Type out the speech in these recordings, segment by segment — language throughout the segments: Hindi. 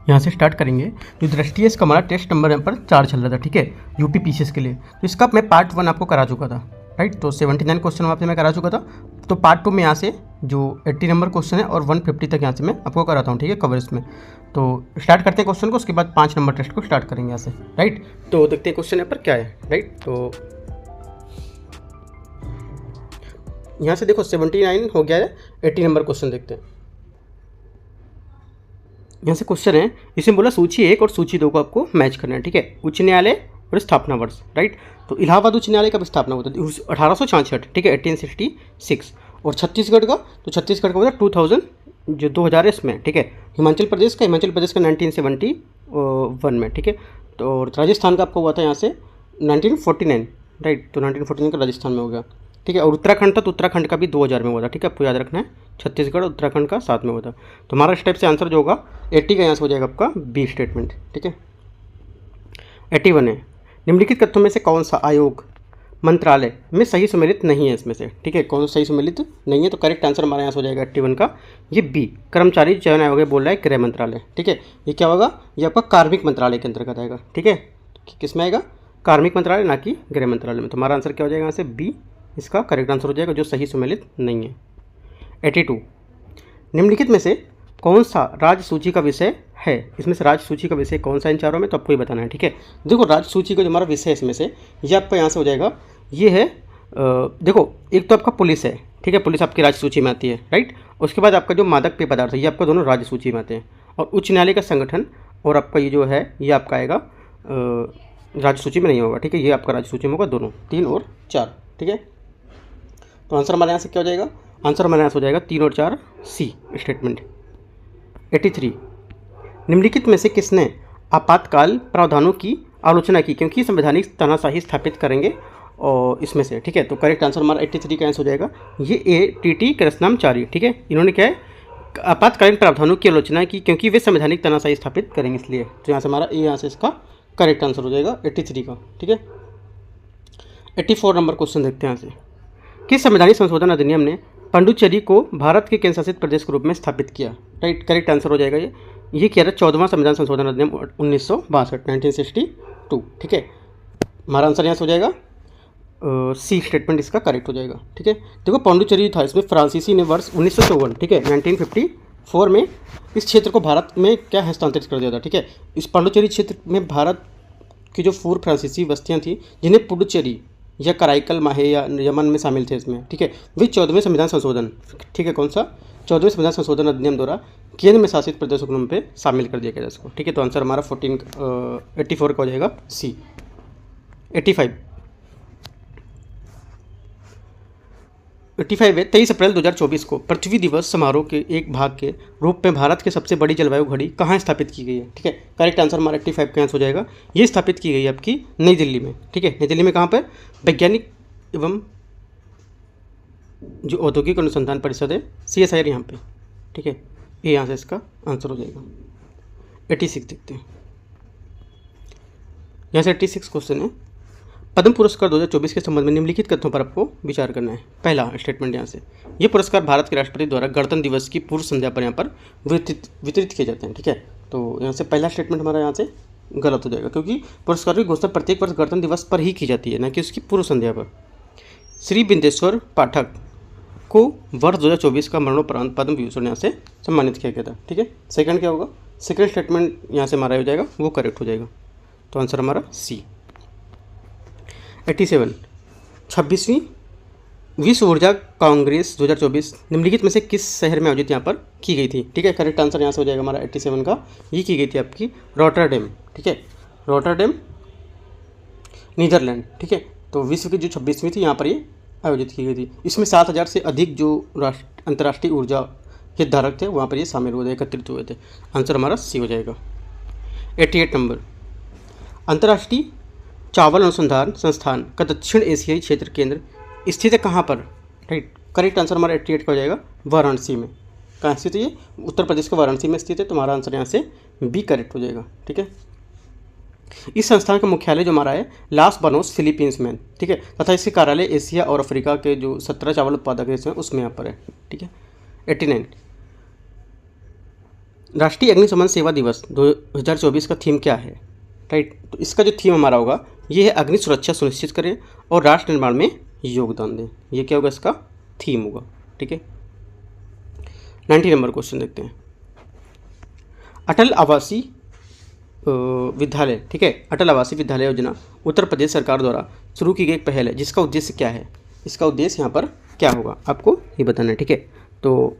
यहाँ से स्टार्ट करेंगे। जो दृष्टि है इसका हमारा टेस्ट नंबर यहाँ पर 4 चल रहा था, ठीक है, यूपी पीसीएस के लिए। तो इसका मैं पार्ट 1 आपको करा चुका था, राइट। तो 79 क्वेश्चन वहाँ पे मैं करा चुका था। तो पार्ट 2 में यहाँ से जो 80 नंबर क्वेश्चन है और 150 तक यहाँ से मैं आपको कराता हूँ, ठीक है, कवरेज में। तो स्टार्ट करते हैं क्वेश्चन को, उसके बाद 5 नंबर टेस्ट को स्टार्ट करेंगे यहाँ से, राइट। तो देखते हैं क्वेश्चन यहाँ पर क्या है, राइट। तो यहाँ से देखो 79 हो गया है, 80 नंबर क्वेश्चन देखते हैं। यहाँ से क्वेश्चन है, इसमें बोला सूची 1 और सूची 2 को आपको मैच करना है, ठीक है। उच्च न्यायालय और स्थापना वर्ष, राइट। तो इलाहाबाद उच्च न्यायालय कब स्थापना हुआ था? 1866, ठीक है, 1866। और छत्तीसगढ़ का, तो छत्तीसगढ़ का हुआ था 2000, जो 2000 है इसमें, ठीक है। हिमाचल प्रदेश का 1971 में, ठीक है। तो और राजस्थान का आपको हुआ था यहाँ से 1949, राइट। तो 1949 का राजस्थान में हो गया, ठीक है। और उत्तराखंड था, तो उत्तराखंड का भी 2000 में हुआ था, ठीक है, आपको याद रखना है। छत्तीसगढ़ और उत्तराखंड का साथ में हुआ था। तो हमारा इस टाइप से आंसर जो होगा 80 का यहाँ से हो जाएगा आपका बी स्टेटमेंट, ठीक है। 81 है, निम्नलिखित कथनों में से कौन सा आयोग मंत्रालय में सही सम्मिलित नहीं है इसमें से, ठीक है, कौन सा सही सम्मिलित नहीं है? तो करेक्ट आंसर हमारा यहाँ से हो जाएगा 81 का ये बी, कर्मचारी चयन आयोग बोल रहा है गृह मंत्रालय, ठीक है। ये क्या होगा? ये आपका कार्मिक मंत्रालय के अंतर्गत आएगा, ठीक है। किस में आएगा? कार्मिक मंत्रालय, ना कि गृह मंत्रालय में। तो हमारा आंसर क्या हो जाएगा यहाँ से बी, इसका करेक्ट आंसर हो जाएगा, जो सही सम्मिलित नहीं है। 82, निम्नलिखित में से कौन सा राज्य सूची का विषय है? इसमें से राज्य सूची का विषय कौन सा इन चारों में? तो आपको ही बताना है, ठीक है। देखो राज्य सूची का जो हमारा विषय है इसमें से, ये आपका यहाँ से हो जाएगा, ये है देखो, एक तो आपका पुलिस है, ठीक है, पुलिस आपकी राज्य सूची में आती है, राइट। उसके बाद आपका जो मादक पेय पदार्थ है, ये आपका दोनों राज्य सूची में आते हैं। और उच्च न्यायालय का संगठन और आपका ये जो है, ये आपका आएगा राज्य सूची में नहीं होगा, ठीक है। ये आपका राज्य सूची में होगा दोनों, 3 और 4, ठीक है। तो आंसर हमारे यहाँ से क्या हो जाएगा? आंसर हमारे यहाँ से हो जाएगा 3 और 4 सी स्टेटमेंट। 83, निम्नलिखित में से किसने आपातकाल प्रावधानों की आलोचना की क्योंकि संवैधानिक तानाशाही स्थापित करेंगे और इसमें से, ठीक है। तो करेक्ट आंसर हमारा 83 का आंसर हो जाएगा ये ATT कृष्णमाचारी, ठीक है। इन्होंने क्या है? आपातकालीन प्रावधानों की आलोचना की क्योंकि वे संवैधानिक तानाशाही स्थापित करेंगे, इसलिए। तो यहाँ से हमारा ए, यहाँ से इसका करेक्ट आंसर हो जाएगा 83 का, ठीक है। 84 नंबर क्वेश्चन देखते हैं यहाँ से। किस संवैधानिक संशोधन अधिनियम ने पुडुचेरी को भारत के केंद्र शासित प्रदेश के रूप में स्थापित किया? राइट, करेक्ट आंसर हो जाएगा ये किया था 14वां संविधान संशोधन अधिनियम 1962, ठीक है। हमारा आंसर यहाँ से हो जाएगा सी स्टेटमेंट, इसका करेक्ट हो जाएगा, ठीक है। देखो पुडुचेरी था, इसमें फ्रांसीसी ने वर्ष 1954, ठीक है, 1954 में इस क्षेत्र को भारत में क्या हस्तांतरित कर दिया था, ठीक है। इस पुडुचेरी क्षेत्र में भारत की जो पूर्व फ्रांसीसी बस्तियाँ थी, जिन्हें पुडुचेरी या कराईकल माहे या यमन में शामिल थे इसमें, ठीक है, वे 14वें संविधान संशोधन, ठीक है, कौन सा? 14वें संविधान संशोधन अधिनियम द्वारा केंद्र में शासित प्रदेशों के नाम पे शामिल कर दिया गया इसको, ठीक है। तो आंसर हमारा 84 का हो जाएगा सी। 85 है, 23 अप्रैल 2024 को पृथ्वी दिवस समारोह के एक भाग के रूप में भारत के सबसे बड़ी जलवायु घड़ी कहाँ स्थापित की गई है, ठीक है। करेक्ट आंसर हमारा 85 का आंसर हो जाएगा, ये स्थापित की गई है आपकी नई दिल्ली में, ठीक है। नई दिल्ली में कहाँ पर? वैज्ञानिक एवं जो औद्योगिक अनुसंधान परिषद है, CSIR यहाँ पे, ठीक है। ये यहाँ से इसका आंसर हो जाएगा। 86 देखते हैं, यहाँ से 86 क्वेश्चन है। पद्म पुरस्कार 2024 के संबंध में निम्नलिखित कथनों पर आपको विचार करना है। पहला स्टेटमेंट यहाँ से, ये पुरस्कार भारत के राष्ट्रपति द्वारा गणतंत्र दिवस की पूर्व संध्या पर यहाँ पर वितरित किए जाते हैं, ठीक है। तो यहाँ से पहला स्टेटमेंट हमारा यहाँ से गलत हो जाएगा, क्योंकि पुरस्कार की घोषणा प्रत्येक वर्ष गणतंत्र दिवस पर ही की जाती है, न कि उसकी पूर्व संध्या पर। श्री बिंदेश्वर पाठक को वर्ष 2024 का मरणोपरांत पद्म विभूषण यहाँ से सम्मानित किया गया था, ठीक है। सेकंड क्या होगा? सेकंड स्टेटमेंट यहाँ से हमारा हो जाएगा, वो करेक्ट हो जाएगा। तो आंसर हमारा सी। 87, 26वीं विश्व ऊर्जा कांग्रेस 2024 निम्नलिखित में से किस शहर में आयोजित यहाँ पर की गई थी, ठीक है। करेक्ट आंसर यहाँ से हो जाएगा हमारा 87 का, ये की गई थी आपकी रॉटरडैम, ठीक है, रॉटरडैम नीदरलैंड, ठीक है। तो विश्व की जो 26वीं थी यहाँ पर ये आयोजित की गई थी। इसमें 7000 से अधिक जो अंतर्राष्ट्रीय ऊर्जा हितधारक थे वहाँ पर ये शामिल हुए थे, एकत्रित हुए थे। आंसर हमारा सी हो जाएगा। 88 नंबर, अंतर्राष्ट्रीय चावल अनुसंधान संस्थान का दक्षिण एशियाई क्षेत्र केंद्र स्थित है कहाँ पर? राइट, करेक्ट आंसर हमारा 88 का हो जाएगा वाराणसी में। कहाँ स्थित है ये? उत्तर प्रदेश के वाराणसी में स्थित है। तो हमारा आंसर यहाँ से बी करेक्ट हो जाएगा, ठीक है। इस संस्थान का मुख्यालय जो हमारा है लास बानोस फिलीपींस में, ठीक है, तथा इसके कार्यालय एशिया और अफ्रीका के जो 17 चावल उत्पादक देश हैं उसमें यहाँ पर है, ठीक है। 89, राष्ट्रीय अग्निशमन सेवा दिवस 2024 का थीम क्या है, राइट। तो इसका जो थीम हमारा होगा ये है अग्नि सुरक्षा सुनिश्चित करें और राष्ट्र निर्माण में योगदान दें। ये क्या होगा, इसका थीम होगा, ठीक है। 90 नंबर क्वेश्चन देखते हैं। अटल आवासीय विद्यालय, ठीक है, अटल आवासीय विद्यालय योजना उत्तर प्रदेश सरकार द्वारा शुरू की गई एक पहल है जिसका उद्देश्य क्या है। इसका उद्देश्य यहाँ पर क्या होगा आपको ये बताना है, ठीक है। तो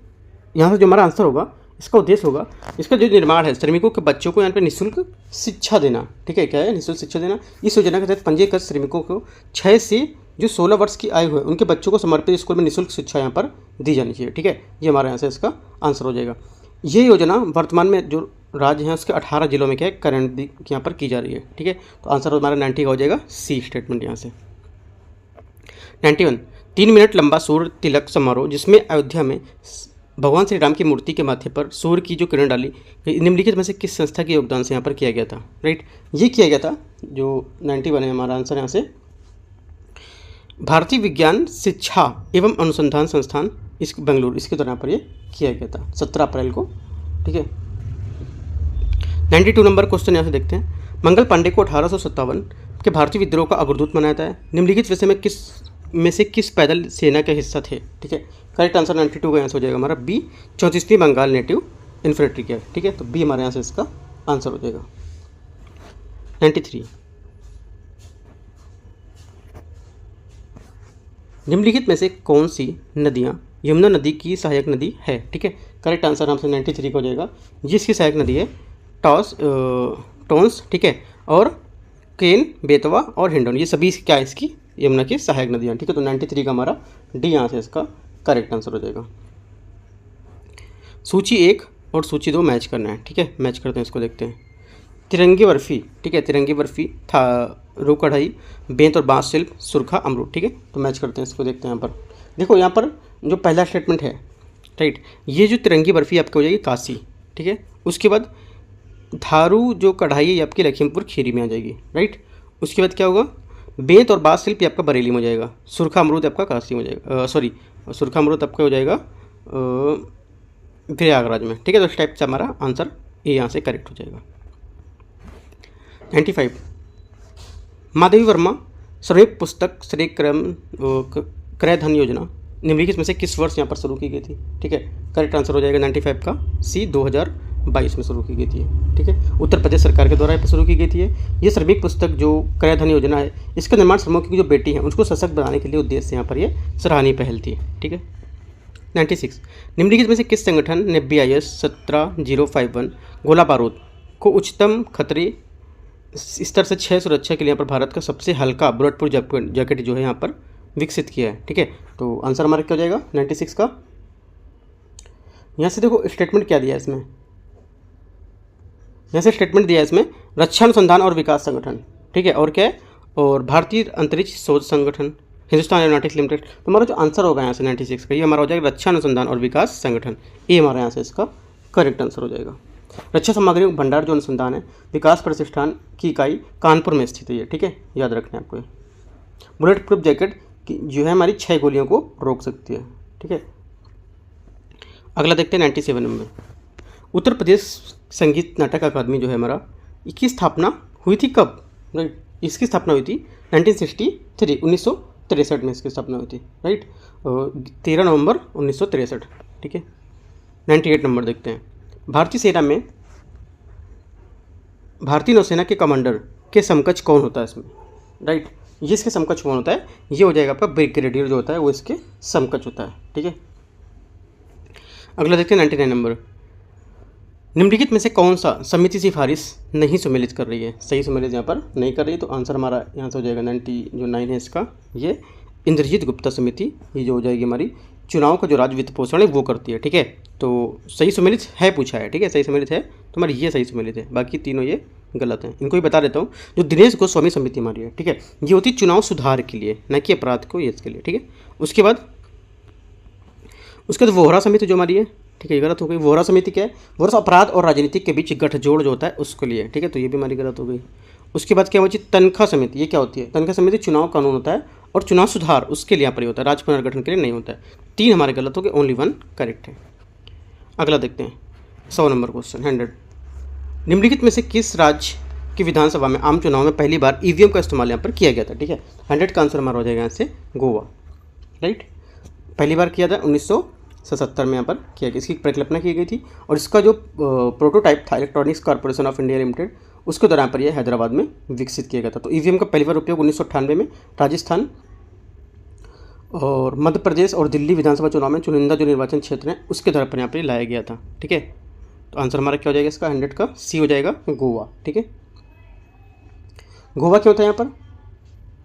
यहाँ से जो हमारा आंसर होगा इसका उद्देश्य होगा, इसका जो निर्माण है श्रमिकों के बच्चों को यहाँ पर निःशुल्क शिक्षा देना, ठीक है। क्या है, निःशुल्क शिक्षा देना। इस योजना के तहत पंजीकृत श्रमिकों को 6 से जो 16 वर्ष की आयु है उनके बच्चों को समर्पित स्कूल में निःशुल्क शिक्षा यहाँ पर दी जानी चाहिए, ठीक है। ये हमारे यहाँ से इसका आंसर हो जाएगा। ये योजना वर्तमान में जो राज्य हैं उसके 18 जिलों में क्या है करंट यहाँ पर की जा रही है, ठीक है। तो आंसर हमारा 90 का हो जाएगा सी स्टेटमेंट यहाँ से। 91 3 मिनट लंबा सूर्य तिलक समारोह जिसमें अयोध्या में भगवान श्री राम की मूर्ति के माथे पर सूर्य की जो किरण डाली निम्नलिखित में से किस संस्था के योगदान से यहाँ पर किया गया था, राइट। ये किया गया था जो 91 है हमारा आंसर यहाँ से भारतीय विज्ञान शिक्षा एवं अनुसंधान संस्थान इस बेंगलुरु, इसके द्वारा यहाँ पर ये किया गया था 17 अप्रैल को, ठीक है। 92 नंबर क्वेश्चन यहाँ से देखते हैं। मंगल पांडे को 1857 के भारतीय विद्रोह का अग्रदूत माना जाता है। निम्नलिखित में से किस पैदल सेना के हिस्सा थे, ठीक है। करेक्ट आंसर 92 का आंसर हो जाएगा हमारा बी 34वीं बंगाल नेटिव इन्फेंट्री का, ठीक है। तो बी हमारे यहाँ से इसका आंसर हो जाएगा। 93 निम्नलिखित में से कौन सी नदियाँ यमुना नदी की सहायक नदी है, ठीक है। करेक्ट आंसर हमसे 93 का हो जाएगा। जिसकी सहायक नदी है टॉन्स, ठीक है, और केन, बेतवा और हिंडौन, ये सभी क्या है इसकी यमुना की सहायक नदियाँ, ठीक है। तो 93 का हमारा डी यहाँ से इसका करेक्ट आंसर हो जाएगा। सूची 1 और सूची 2 मैच करना है, ठीक है। मैच करते हैं, इसको देखते हैं। तिरंगी बर्फ़ी, ठीक है, तिरंगी बर्फ़ी था रू कढ़ाई बेंत और बाँस शिल्प सुरखा अमरूद, ठीक है। तो मैच करते हैं, इसको देखते हैं। यहाँ पर देखो, यहाँ पर जो पहला स्टेटमेंट है, राइट, ये जो तिरंगी बर्फ़ी आपकी हो जाएगी काशी, ठीक है। उसके बाद धारू जो कढ़ाई है आपकी लखीमपुर खीरी में आ जाएगी, राइट। उसके बाद क्या होगा, बेंत और बाँस शिल्प आपका बरेली में हो जाएगा। सुरखा अमरूद आपका काशी में हो जाएगा, सुरखा अमरूद आपका हो जाएगा प्रयागराज में, ठीक है। तो इस टाइप से हमारा आंसर ए यहाँ से करेक्ट हो जाएगा। 95 माधवी वर्मा सर्वोत्तम पुस्तक श्रेय क्रय धन योजना निम्नलिखित में से किस वर्ष यहाँ पर शुरू की गई थी, ठीक है। करेक्ट आंसर हो जाएगा 95 का सी 2022 में शुरू की गई थी, ठीक है। उत्तर प्रदेश सरकार के द्वारा शुरू की गई थी। ये श्रमिक पुस्तक जो क्रय धन योजना है इसका निर्माण श्रमिकों की जो बेटी है उनको सशक्त बनाने के लिए उद्देश्य से यहाँ पर ये सराहनीय पहल थी, ठीक है। 96 निम्नलिखित में से किस संगठन ने BIS 17051 गोला बारूद को उच्चतम खतरे स्तर से 6 सुरक्षा के लिए यहाँ पर भारत का सबसे हल्का बुलेट प्रूफ जैकेट जो है यहाँ पर विकसित किया है, ठीक है। तो आंसर हमारा क्या हो जाएगा 96 का। यहाँ से देखो स्टेटमेंट क्या दिया है इसमें, यहाँ से स्टेटमेंट दिया है इसमें रक्षा अनुसंधान और विकास संगठन, ठीक है, और क्या है, और भारतीय अंतरिक्ष शोध संगठन हिंदुस्तान एरोनॉटिक्स लिमिटेड। तो हमारा जो आंसर होगा यहाँ से 96 का ये हमारा हो जाएगा रक्षा अनुसंधान और विकास संगठन, ये हमारा यहाँ से इसका करेक्ट आंसर हो जाएगा। रक्षा सामग्री भंडार जो अनुसंधान है विकास प्रतिष्ठान की इकाई कानपुर में स्थित है, ठीक है, याद रखना है आपको। बुलेट प्रूफ जैकेट की जो है हमारी 6 गोलियों को रोक सकती है, ठीक है। अगला देखते हैं 97 नंबर। उत्तर प्रदेश संगीत नाटक अकादमी जो है हमारा इसकी स्थापना हुई थी कब, राइट। इसकी स्थापना हुई थी 1963 1963 में इसकी स्थापना हुई थी, राइट, 13 नवंबर 1963, ठीक है। 98 नंबर देखते हैं। भारतीय सेना में भारतीय नौसेना के कमांडर के समकक्ष कौन होता है इसमें, राइट। ये इसके समकक्ष कौन होता है, ये हो जाएगा आपका ब्रिगेडियर जो होता है वो इसके समकक्ष होता है, ठीक है। अगला देखते हैं 99 नंबर। निम्नलिखित में से कौन सा समिति सिफारिश नहीं सम्मिलित कर रही है, सही सम्मिलित यहाँ पर नहीं कर रही है। तो आंसर हमारा यहाँ से हो जाएगा 99 है इसका, ये इंद्रजीत गुप्ता समिति, ये जो हो जाएगी हमारी चुनाव का जो राज्य वित्त पोषण है वो करती है, ठीक है। तो सही सम्मिलित है पूछा है, ठीक है, सही सम्मिलित है तो हमारी ये सही सम्मिलित है, बाकी तीनों ये गलत हैं। इनको भी बता देता हूँ। जो दिनेश गोस्वामी समिति हमारी है, ठीक है, ये होती है चुनाव सुधार के लिए, न कि अपराध को ये इसके लिए, ठीक है। उसके बाद वोहरा समिति जो हमारी है, ठीक है, ये गलत हो गई। वोहरा समिति क्या है, वोहरा अपराध और राजनीतिक के बीच गठजोड़ जो होता है उसके लिए, ठीक है, तो ये भी हमारी गलत हो गई। उसके बाद क्या बची तनख्वाह समिति, ये क्या होती है, तनख्वाह समिति चुनाव कानून होता है और चुनाव सुधार उसके लिए यहाँ पर होता है, राज्य पुनर्गठन के लिए नहीं होता है। 3 हमारे गलत हो गए, ओनली 1 करेक्ट है। अगला देखते हैं 100 नंबर क्वेश्चन 100। निम्नलिखित में से किस राज्य की विधानसभा में आम चुनाव में पहली बार ईवीएम का इस्तेमाल यहाँ पर किया गया था? ठीक है, 100 का आंसर हमारा हो जाएगा यहाँ से गोवा, राइट। पहली बार किया था 1977 में यहाँ पर किया गया, इसकी परिकल्पना की गई थी। और इसका जो प्रोटोटाइप था electronics corporation of India limited, उसके दौरान पर यह हैदराबाद में विकसित किया गया था। तो ईवीएम का पहली बार उपयोग 1998 में राजस्थान और मध्य प्रदेश और दिल्ली विधानसभा चुनाव में चुनिंदा जो निर्वाचन क्षेत्र हैं उसके द्वारा पर यहाँ पर लाया गया था। ठीक है, तो आंसर हमारा क्या हो जाएगा इसका? 100 का सी हो जाएगा, गोवा। ठीक है, गोवा क्यों था यहाँ पर?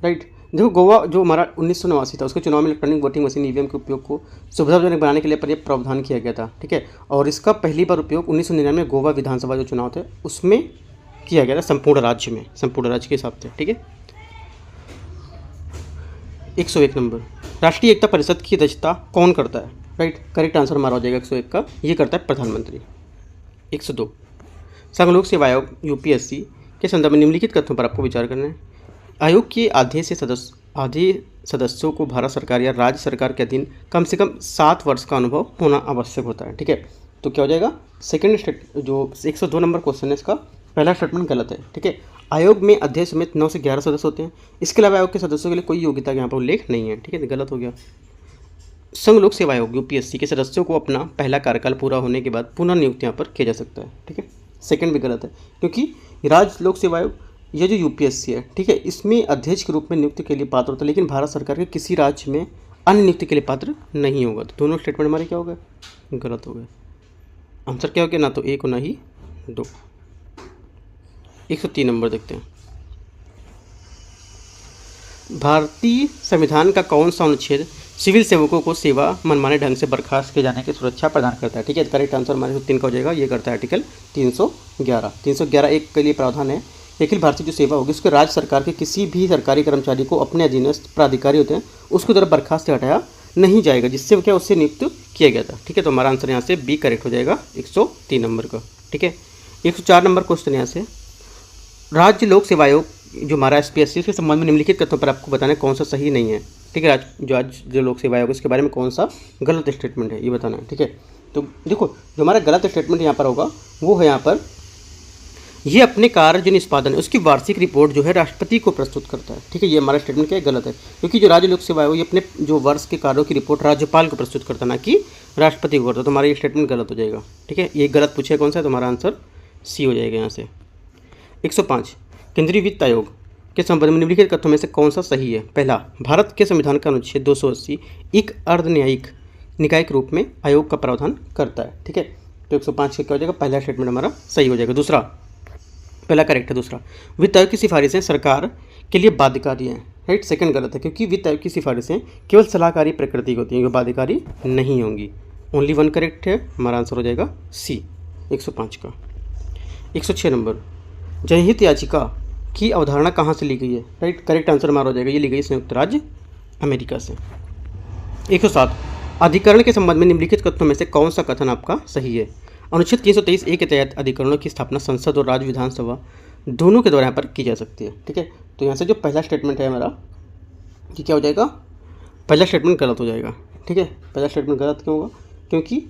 राइट, देखो गोवा जो हमारा 1989 था उसके चुनाव में इलेक्ट्रॉनिक वोटिंग मशीन ईवीएम के उपयोग को सुविधाजनक बनाने के लिए पर यह प्रावधान किया गया था। ठीक है, और इसका पहली बार उपयोग 1999 में गोवा विधानसभा जो चुनाव थे उसमें किया गया था, संपूर्ण राज्य में, संपूर्ण राज्य के हिसाब से। ठीक है, 101 नंबर, राष्ट्रीय एकता परिषद की अध्यक्षता कौन करता है? राइट, करेक्ट आंसर हमारा हो जाएगा 101 का, ये करता है प्रधानमंत्री। 102, संघ लोक सेवा आयोग यूपीएससी के संदर्भ में निम्नलिखित कथनों पर आपको विचार करना है। आयोग के आधे सदस्यों को भारत सरकार या राज्य सरकार के अधीन कम से कम 7 वर्ष का अनुभव होना आवश्यक होता है। ठीक है, तो क्या हो जाएगा? जो 102 नंबर क्वेश्चन है इसका पहला स्टेटमेंट गलत है। ठीक है, आयोग में अध्यक्ष समेत 9 से 11 सदस्य होते हैं। इसके अलावा आयोग के सदस्यों के लिए कोई योग्यता यहाँ पर उल्लेख नहीं है। ठीक है, गलत हो गया। संघ लोक सेवा आयोग यूपीएससी के सदस्यों को अपना पहला कार्यकाल पूरा होने के बाद पुनः नियुक्त यहाँ पर किया जा सकता है। ठीक है, सेकंड भी गलत है, क्योंकि राज्य लोक सेवा आयोग ये जो यूपीएससी है, ठीक है, इसमें अध्यक्ष के रूप में नियुक्ति के लिए पात्र होता है, लेकिन भारत सरकार के किसी राज्य में अन्य नियुक्ति के लिए पात्र नहीं होगा। तो दोनों स्टेटमेंट हमारे क्या हो गए? गलत हो गए। आंसर क्या हो गया? ना तो 1 और ना ही 2। 103 नंबर देखते हैं, भारतीय संविधान का कौन सा अनुच्छेद सिविल सेवकों को सेवा मनमाने ढंग से बर्खास्त किए जाने की सुरक्षा प्रदान करता है? ठीक है, करेक्ट आंसर हमारे 3 का हो जाएगा, ये करता है आर्टिकल 311 एक के लिए प्रावधान है, अखिल भारतीय जो सेवा होगी उसके राज्य सरकार के किसी भी सरकारी कर्मचारी को अपने अधीनस्थ प्राधिकारी होते हैं उसके द्वारा बर्खास्त से हटाया नहीं जाएगा, जिससे क्या उससे नियुक्त किया गया था। ठीक है, तो हमारा आंसर यहाँ से बी करेक्ट हो जाएगा 103 नंबर का। ठीक है, 104 नंबर क्वेश्चन यहाँ से, राज्य लोक सेवा आयोग जो हमारा एसपीएससी के संबंध में निम्नलिखित कथनों पर आपको बताना है कौन सा सही नहीं है। ठीक है, जो लोक सेवा आयोग उसके बारे में कौन सा गलत स्टेटमेंट है ये बताना है। ठीक है, तो देखो जो हमारा गलत स्टेटमेंट यहाँ पर होगा वो है यहाँ पर, ये अपने कार्य जो निष्पादन है उसकी वार्षिक रिपोर्ट जो है राष्ट्रपति को प्रस्तुत करता है। ठीक है, ये हमारा स्टेटमेंट क्या है? गलत है, क्योंकि जो राज्य लोक सेवा आयोग ये अपने जो वर्ष के कार्यों की रिपोर्ट राज्यपाल को प्रस्तुत करता है, ना कि राष्ट्रपति को करता। तो हमारा ये स्टेटमेंट गलत हो जाएगा। ठीक है, ये गलत पूछे कौन सा है, तो हमारा आंसर सी हो जाएगा यहाँ से। 105, केंद्रीय वित्त आयोग के संबंध में निम्नलिखित कथनों में से कौन सा सही है? पहला, भारत के संविधान का अनुच्छेद 280 एक अर्धन्यायिक निकाय के रूप में आयोग का प्रावधान करता है। ठीक है, तो 105 का क्या हो जाएगा? पहला स्टेटमेंट हमारा सही हो जाएगा। दूसरा, पहला करेक्ट है, दूसरा, वित्त आयोग की सिफारिशें सरकार के लिए बाध्यकारी हैं। राइट, सेकंड गलत है, क्योंकि वित्त आयोग की सिफारिशें केवल सलाहकारी प्रकृति की होती हैं, जो बाध्यकारी नहीं होंगी। ओनली 1 करेक्ट है, हमारा आंसर हो जाएगा सी 105 का। 106 नंबर, जनहित याचिका की अवधारणा कहाँ से ली गई है? राइट, करेक्ट आंसर हमारा हो जाएगा, ये ली गई संयुक्त राज्य अमेरिका से। 107, अधिकरण के संबंध में निम्नलिखित कथनों में से कौन सा कथन आपका सही है? अनुच्छेद 323 ए के तहत अधिकरणों की स्थापना संसद और राज्य विधानसभा दोनों के द्वारा यहाँ पर की जा सकती है। ठीक है, तो यहाँ से जो पहला स्टेटमेंट है हमारा, ये क्या हो जाएगा? पहला स्टेटमेंट गलत हो जाएगा। ठीक है, पहला स्टेटमेंट गलत क्यों होगा? क्योंकि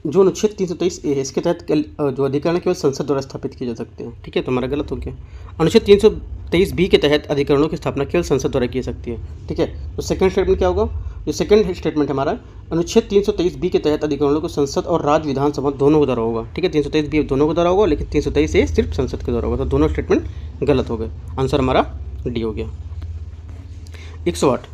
जो अनुच्छेद 323 ए है इसके तहत जो अधिकरण केवल संसद द्वारा स्थापित किए जा सकते हैं। ठीक है, तो हमारा गलत हो गया। अनुच्छेद 323 बी के तहत अधिकरणों की स्थापना केवल संसद द्वारा की जा सकती है। ठीक है, तो सेकंड स्टेटमेंट क्या होगा? जो सेकंड स्टेटमेंट हमारा, अनुच्छेद 323 बी के तहत अधिकरणों को संसद और राज्य विधानसभा दोनों के द्वारा होगा। ठीक है, 323 बी दोनों के द्वारा होगा, लेकिन 323 ए सिर्फ संसद के द्वारा होगा, तो दोनों स्टेटमेंट गलत हो गए। आंसर हमारा डी हो गया। 108,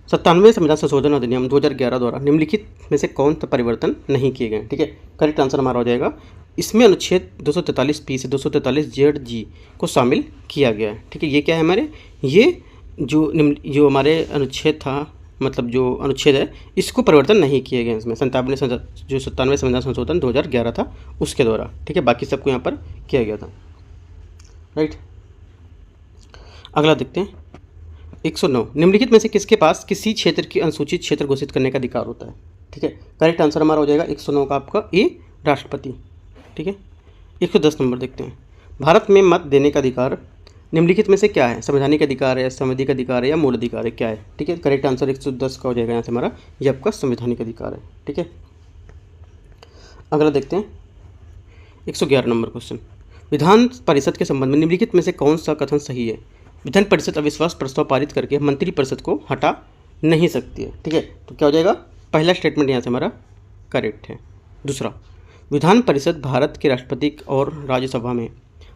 97वें संविधान संशोधन अधिनियम 2011 द्वारा निम्नलिखित में से कौन सा परिवर्तन नहीं किए गए? ठीक है, करेक्ट आंसर हमारा हो जाएगा, इसमें अनुच्छेद 243 पी से 243 जेड जी को शामिल किया गया है। ठीक है, ये क्या है हमारे, ये जो हमारे अनुच्छेद था, मतलब जो अनुच्छेद है इसको परिवर्तन नहीं किए गए इसमें। 97वें संविधान संशोधन 2011 था उसके द्वारा। ठीक है, बाकी सबको यहाँ पर किया गया था। राइट, अगला देखते हैं 109, निम्नलिखित में से किसके पास किसी क्षेत्र की अनुसूचित क्षेत्र घोषित करने का अधिकार होता है? ठीक है, करेक्ट आंसर हमारा हो जाएगा 109 का आपका ए, राष्ट्रपति। ठीक है, 110 नंबर देखते हैं, भारत में मत देने का अधिकार निम्नलिखित में से क्या है? संवैधानिक अधिकार है, संवैधानिक अधिकार है या मूल अधिकार है, क्या है? ठीक है, करेक्ट आंसर 110 का हो जाएगा यहाँ से हमारा, ये आपका संवैधानिक अधिकार है। ठीक है, अगला देखते हैं 111 नंबर क्वेश्चन, विधान परिषद के संबंध में निम्नलिखित में से कौन सा कथन सही है? विधान परिषद अविश्वास प्रस्ताव पारित करके मंत्री परिषद को हटा नहीं सकती है। ठीक है, तो क्या हो जाएगा? पहला स्टेटमेंट यहाँ से हमारा करेक्ट है। दूसरा, विधान परिषद भारत के राष्ट्रपति और राज्यसभा में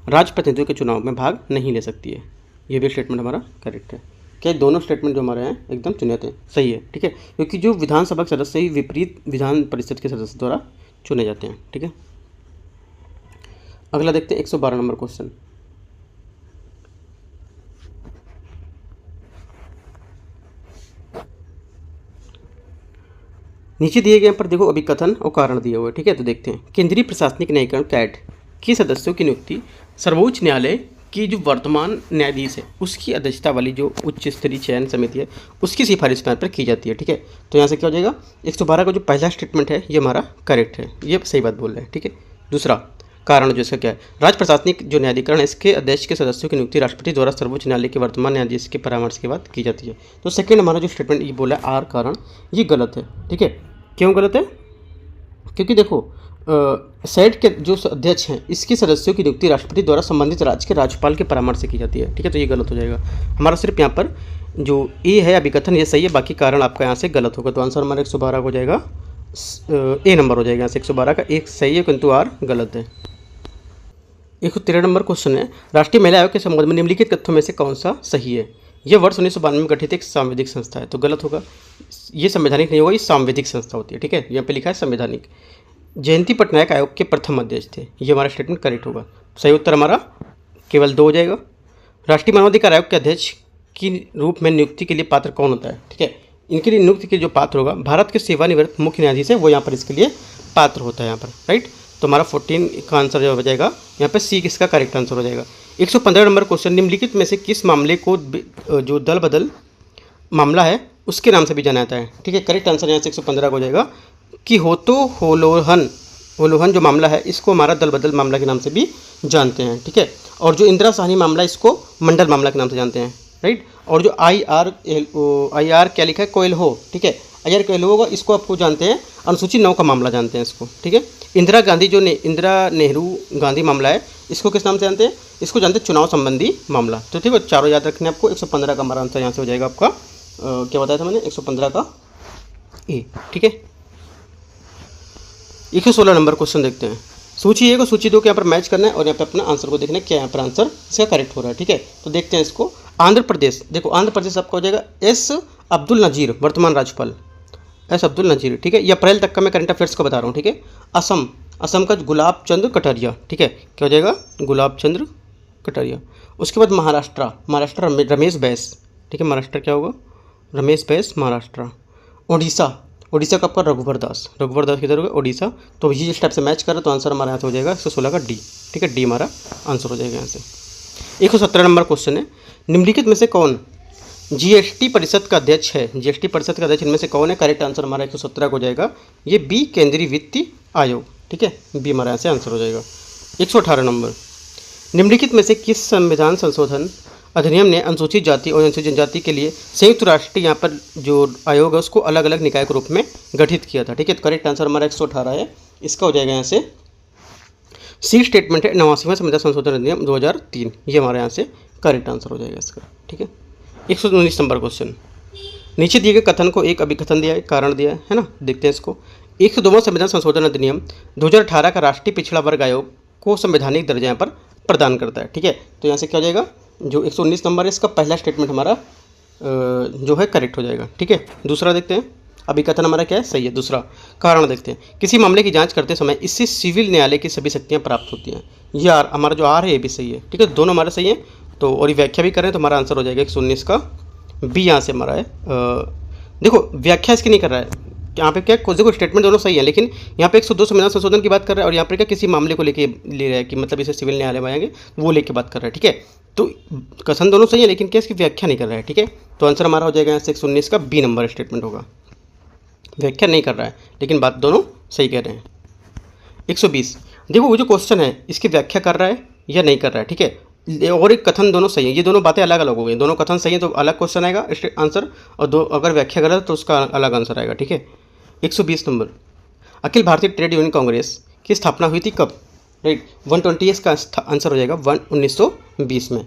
राजप्रतिनिधियों के चुनाव में भाग नहीं ले सकती है। ये भी स्टेटमेंट हमारा करेक्ट है। क्या दोनों स्टेटमेंट जो हमारे हैं एकदम चुनित हैं, सही है। ठीक है, क्योंकि जो विधानसभा के सदस्य ही विपरीत विधान परिषद के सदस्य द्वारा चुने जाते हैं। ठीक है, अगला देखते हैं 112 नंबर क्वेश्चन, नीचे दिए गए पर देखो अभी कथन और कारण दिए हुए। ठीक है, तो देखते हैं। केंद्रीय प्रशासनिक न्यायिकरण कैट के सदस्यों की नियुक्ति सर्वोच्च न्यायालय की जो वर्तमान न्यायाधीश है उसकी अध्यक्षता वाली जो उच्च स्तरीय चयन समिति है उसकी सिफारिश पर की जाती है। ठीक है, तो यहाँ से क्या हो जाएगा? 112 का जो पहला स्टेटमेंट है ये हमारा करेक्ट है, ये सही बात बोल रहे हैं। ठीक है, दूसरा कारण जो इसका क्या है? राज्य प्रशासनिक जो न्यायाधिकरण है इसके अध्यक्ष के सदस्यों की नियुक्ति राष्ट्रपति द्वारा सर्वोच्च न्यायालय के वर्तमान न्यायाधीश के परामर्श के बाद की जाती है। तो सेकेंड हमारा जो स्टेटमेंट ये बोला आर कारण, ये गलत है। ठीक है, क्यों गलत है? क्योंकि देखो सेट के जो अध्यक्ष हैं इसके सदस्यों की नियुक्ति राष्ट्रपति द्वारा संबंधित राज्य के राज्यपाल के परामर्श से की जाती है। ठीक है, तो ये गलत हो जाएगा हमारा। सिर्फ यहाँ पर जो ए है अभिकथन ये सही है, बाकी कारण आपका यहाँ से गलत होगा। तो आंसर हमारा 112 हो जाएगा, ए नंबर हो जाएगा यहाँ से। 112 का एक सही है किंतु आर गलत है। 113 नंबर क्वेश्चन है, राष्ट्रीय महिला आयोग के संबंध में निम्नलिखित तथ्यों में से कौन सा सही है? यह वर्ष 1992 में गठित एक सांविधिक संस्था है। तो गलत होगा, ये संवैधानिक नहीं होगा, ये सांविधिक संस्था होती है। ठीक है, यहाँ पे लिखा है संवैधानिक। जयंती पटनायक आयोग के प्रथम अध्यक्ष थे, ये हमारा स्टेटमेंट करेक्ट होगा। सही उत्तर हमारा केवल 2 हो जाएगा। राष्ट्रीय मानवाधिकार आयोग के अध्यक्ष की रूप में नियुक्ति के लिए पात्र कौन होता है? ठीक है, इनके लिए नियुक्ति के जो पात्र होगा भारत के सेवानिवृत्त मुख्य न्यायाधीश है, वो यहाँ पर इसके लिए पात्र होता है यहाँ पर। राइट, तो हमारा 14 का आंसर जो हो जाएगा यहाँ पे सी किसका करेक्ट आंसर हो जाएगा। 115 नंबर क्वेश्चन, निम्नलिखित में से किस मामले को जो दल बदल मामला है उसके नाम से भी जाना जाता है? ठीक है, करेक्ट आंसर यहाँ से 115 का हो जाएगा कि होलोहन जो मामला है इसको हमारा दल बदल मामला के नाम से भी जानते हैं। ठीक है, और जो इंदिरा साहनी मामला इसको मंडल मामला के नाम से जानते हैं। राइट, और जो आई आर क्या लिखा है? कोयलहो। ठीक है, IR कोयलहो होगा, इसको आपको जानते हैं अनुसूची 9 का मामला जानते हैं इसको। ठीक है, इंदिरा गांधी जो इंदिरा नेहरू गांधी मामला है इसको किस नाम से जानते हैं? इसको जानते हैं चुनाव संबंधी मामला। तो ठीक है, चारों याद रखने आपको। 115 का हमारा आंसर यहाँ से हो जाएगा आपका क्या बताया था मैंने? 115 का ए। ठीक है, 116 नंबर क्वेश्चन देखते हैं। सूची 1 और सूची 2 के यहाँ पर मैच करना है और यहाँ पर अपना आंसर को देखना है क्या यहाँ पर आंसर इसका करेक्ट हो रहा है। ठीक है, तो देखते हैं इसको। आंध्र प्रदेश, देखो आंध्र प्रदेश आपका हो जाएगा एस अब्दुल नजीर, वर्तमान राज्यपाल एस अब्दुल नजीर। ठीक है, ये अप्रैल तक का मैं करंट अफेयर्स का बता रहा हूँ। ठीक है, असम का गुलाब चंद्र कटारिया। ठीक है, क्या हो जाएगा? गुलाब चंद्र कटारिया। उसके बाद महाराष्ट्र रमेश बैस। ठीक है, महाराष्ट्र क्या होगा? रमेश बैस महाराष्ट्र। उड़ीसा का आपका रघुवर दास किधर होगा? उड़ीसा। तो ये जिस टाइप से मैच कर रहा है तो आंसर हमारा यहाँ से हो जाएगा 116 का डी। ठीक है, डी हमारा आंसर हो जाएगा यहाँ से। 117 नंबर क्वेश्चन है, निम्नलिखित में से कौन GST परिषद का अध्यक्ष है? GST परिषद का अध्यक्ष इनमें से कौन है? करेक्ट आंसर हमारा 117 को हो जाएगा, ये बी केंद्रीय वित्त आयोग। ठीक है, बी हमारा यहाँ से आंसर हो जाएगा। 118 नंबर, निम्नलिखित में से किस संविधान संशोधन अधिनियम ने अनुसूचित जाति और अनुसूचित जनजाति के लिए संयुक्त राष्ट्र यहाँ पर जो आयोग है उसको अलग अलग निकाय के रूप में गठित किया था? ठीक है, तो करेक्ट आंसर हमारा 118 है, इसका हो जाएगा यहाँ से सी स्टेटमेंट है 89वां संविधान संशोधन अधिनियम 2003, ये हमारे यहाँ से करेक्ट आंसर हो जाएगा इसका। ठीक है, 119 नंबर क्वेश्चन, नीचे दिए गए कथन को एक अभिकथन दिया है, कारण दिया है ना, देखते हैं इसको। 102वां संविधान संशोधन अधिनियम 2018 का राष्ट्रीय पिछड़ा वर्ग आयोग को संवैधानिक दर्जा यहाँ पर प्रदान करता है। ठीक है, तो यहाँ से क्या हो जाएगा? जो 119 नंबर है इसका पहला स्टेटमेंट हमारा जो है करेक्ट हो जाएगा। ठीक है, दूसरा देखते हैं, अभिकथन हमारा क्या है? सही है। दूसरा कारण देखते हैं, किसी मामले की जांच करते समय इससे सिविल न्यायालय की सभी शक्तियाँ प्राप्त होती हैं। ये आर हमारा जो आर है ये भी सही है। ठीक है, दोनों हमारे सही हैं। तो और ये व्याख्या भी करें तो हमारा आंसर हो जाएगा 119 का बी, यहाँ से हमारा है। देखो व्याख्या इसकी नहीं कर रहा है यहाँ पे, क्या देखो स्टेटमेंट दोनों सही है, लेकिन यहाँ पे 102 संविधान संशोधन की बात कर रहा है और यहाँ पे क्या किसी मामले को लेके ले रहा है कि मतलब इसे सिविल न्यायालय में आएंगे वो लेके बात कर रहा है। ठीक है, तो कथन दोनों सही है लेकिन क्या इसकी व्याख्या नहीं कर रहा है। ठीक है, तो आंसर हमारा हो जाएगा यहाँ से 119 का बी नंबर स्टेटमेंट होगा, व्याख्या नहीं कर रहा है लेकिन बात दोनों सही कह रहे हैं। 120, देखो वो जो क्वेश्चन है इसकी व्याख्या कर रहा है या नहीं कर रहा है। ठीक है, और एक कथन दोनों सही है, ये दोनों बातें अलग अलग हो गई। दोनों कथन सही है तो अलग क्वेश्चन आएगा आंसर, और दो अगर व्याख्या गलत तो उसका अलग आंसर आएगा। ठीक है, 120 number, Akhil Bharatiya trade union Congress की स्थापना हुई थी कब? राइट। 120 इसका आंसर हो जाएगा 1920 में।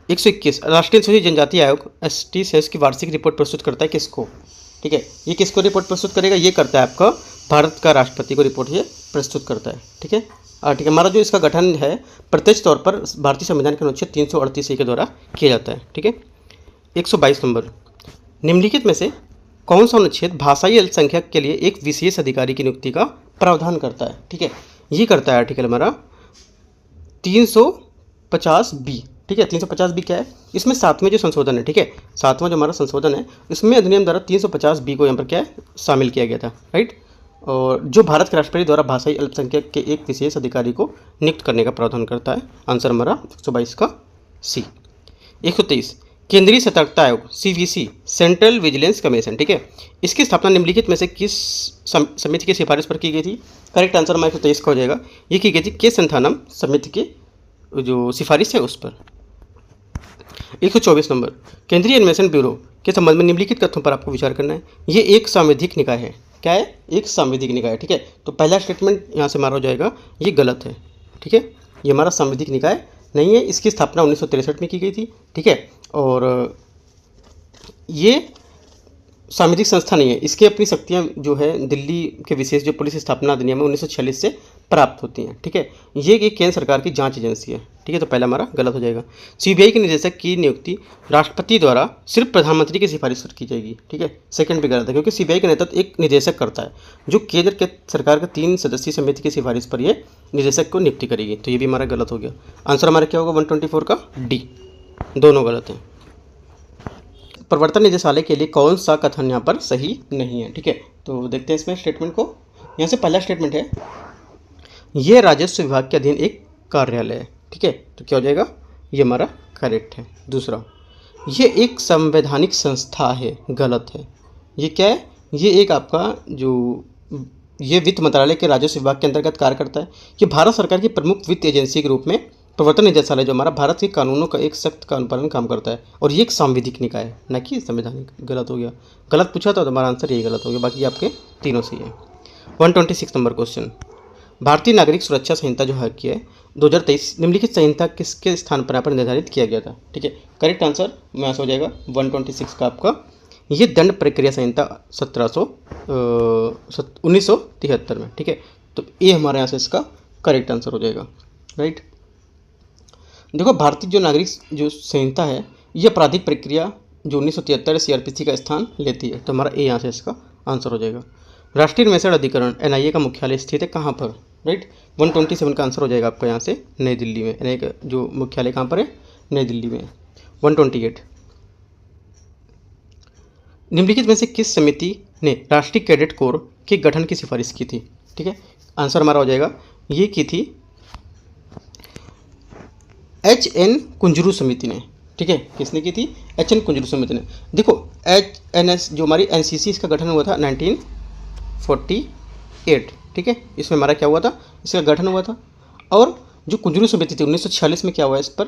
121 राष्ट्रीय अनुसूचित जनजाति आयोग ST सेस की वार्षिक रिपोर्ट प्रस्तुत करता है किसको? ठीक है, ये किसको रिपोर्ट प्रस्तुत करेगा? ये करता है आपका भारत का राष्ट्रपति को रिपोर्ट ये प्रस्तुत करता है। ठीक है, ठीक है। हमारा जो इसका गठन है प्रत्यक्ष तौर पर भारतीय संविधान के अनुच्छेद 338 के द्वारा किया जाता है। ठीक है। 122 नंबर, निम्नलिखित में से कौन सा अनुच्छेद भाषाई अल्पसंख्यक के लिए एक विशेष अधिकारी की नियुक्ति का प्रावधान करता है? ठीक है, ये करता है आर्टिकल हमारा 350B। ठीक है, 350B क्या है? इसमें 7वें जो संशोधन है, ठीक है, 7वां जो हमारा संशोधन है इसमें अधिनियम द्वारा 350B को यहाँ पर क्या है शामिल किया गया था, राइट। और जो भारत के राष्ट्रपति द्वारा भाषाई अल्पसंख्यक के एक विशेष अधिकारी को नियुक्त करने का प्रावधान करता है। आंसर हमारा 122 का C। 123 केंद्रीय सतर्कता आयोग CVC सेंट्रल विजिलेंस कमीशन। ठीक है, इसकी स्थापना निम्नलिखित में से किस समिति की सिफारिश पर की गई थी? करेक्ट आंसर हमारा 123 का हो जाएगा। ये की गई थी के संथानम समिति की जो सिफारिश है उस पर। 124 नंबर, केंद्रीय अन्वेषण ब्यूरो के संबंध में निम्नलिखित तथ्यों पर आपको विचार करना है। ये एक सांविधिक निकाय है। क्या है? एक सांविधिक निकाय। ठीक है, तो पहला स्टेटमेंट यहाँ से हमारा हो जाएगा ये गलत है। ठीक है, ये हमारा सांविधिक निकाय नहीं है। इसकी स्थापना 1963 में की गई थी। ठीक है, और ये सामाजिक संस्था नहीं है। इसकी अपनी शक्तियाँ जो है दिल्ली के विशेष जो पुलिस स्थापना अधिनियम है 1946 से प्राप्त होती हैं। ठीक है, ये एक केंद्र सरकार की जांच एजेंसी है। ठीक है, तो पहला हमारा गलत हो जाएगा। CBI के निदेशक की नियुक्ति राष्ट्रपति द्वारा सिर्फ प्रधानमंत्री की सिफारिश पर की जाएगी। ठीक है, सेकंड भी गलत है क्योंकि CBI का नेतृत्व एक निदेशक करता है जो केंद्र के सरकार के 3 सदस्यीय समिति की सिफारिश पर ये निदेशक को नियुक्ति करेगी। तो ये भी हमारा गलत हो गया। आंसर हमारा क्या होगा? 124 का D। दोनों गलत हैं। प्रवर्तन निदेशालय के लिए कौन सा कथन यहाँ पर सही नहीं है? ठीक है, तो देखते हैं इसमें स्टेटमेंट को। यहाँ से पहला स्टेटमेंट है ये राजस्व विभाग के अधीन एक कार्यालय है। ठीक है, तो क्या हो जाएगा? ये हमारा करेक्ट है। दूसरा, ये एक संवैधानिक संस्था है। गलत है। ये क्या है? ये एक आपका जो ये वित्त मंत्रालय के राजस्व विभाग के अंतर्गत कार्य करता है। ये भारत सरकार की प्रमुख वित्त एजेंसी के रूप में प्रवर्तन निदेशालय जो हमारा भारत के कानूनों का एक सख्त कानून पालन काम करता है और ये एक सांविधिक निकाय है, न कि संवैधानिक। गलत हो गया। गलत पूछा था तो हमारा आंसर यही गलत हो गया। बाकी आपके तीनों सही है। 126 नंबर क्वेश्चन, भारतीय नागरिक सुरक्षा संहिता जो है की है 2023 निम्नलिखित संहिता किसके स्थान पर यहाँ पर निर्धारित किया गया था? ठीक है, करेक्ट आंसर यहाँ से हो जाएगा 126 का आपका ये दंड प्रक्रिया संहिता 1973 में। ठीक है, तो ये हमारे यहाँ से इसका करेक्ट आंसर हो जाएगा, राइट। देखो, भारतीय जो नागरिक जो संहिता है ये आपराधिक प्रक्रिया जो 1973 CRPC का स्थान लेती है, तो हमारा ए यहाँ से इसका आंसर हो जाएगा। राष्ट्रीय अन्वेषण अधिकरण NIA का मुख्यालय स्थित है कहाँ पर? राइट, 127 का आंसर हो जाएगा आपका यहाँ से नई दिल्ली में। NIA का जो मुख्यालय कहाँ पर है? नई दिल्ली में। 128 निम्नलिखित में से किस समिति ने राष्ट्रीय कैडेट कोर के गठन की सिफारिश की थी? ठीक है, आंसर हमारा हो जाएगा ये की थी HN कुंजरू समिति ने। ठीक है, किसने की थी? HN कुंजरू समिति ने। देखो, HNS जो हमारी NCC इसका गठन हुआ था 1948। ठीक है, इसमें हमारा क्या हुआ था? इसका गठन हुआ था। और जो कुंजरू समिति थी 1946 में क्या हुआ? इस पर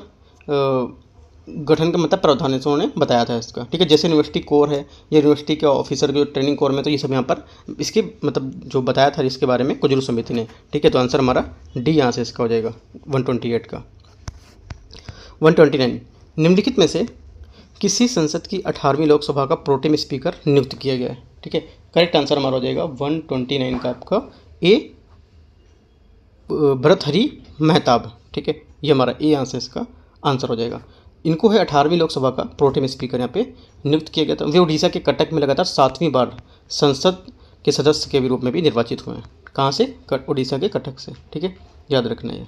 गठन का मतलब प्रावधान उन्होंने बताया था इसका। ठीक है, जैसे यूनिवर्सिटी कोर है, ये यूनिवर्सिटी के ऑफिसर जो ट्रेनिंग कोर में, तो ये सब यहाँ पर इसके मतलब जो बताया था इसके बारे में कुंजरू समिति ने। ठीक है, तो आंसर हमारा D यहाँ से इसका हो जाएगा 128 का। 129 निम्नलिखित में से किसी संसद की 18वीं लोकसभा का प्रोटेम स्पीकर नियुक्त किया गया है? ठीक है, करेक्ट आंसर हमारा हो जाएगा 129 का आपका A भर्तृहरि मेहताब। ठीक है, ये हमारा ए यहाँ से इसका आंसर हो जाएगा। इनको है 18वीं लोकसभा का प्रोटेम स्पीकर यहाँ पे नियुक्त किया गया था। वे उड़ीसा के कटक में लगातार 7वीं बार संसद के सदस्य के रूप में भी निर्वाचित हुए हैं। कहाँ से? उड़ीसा के कटक से। ठीक है, याद रखना है।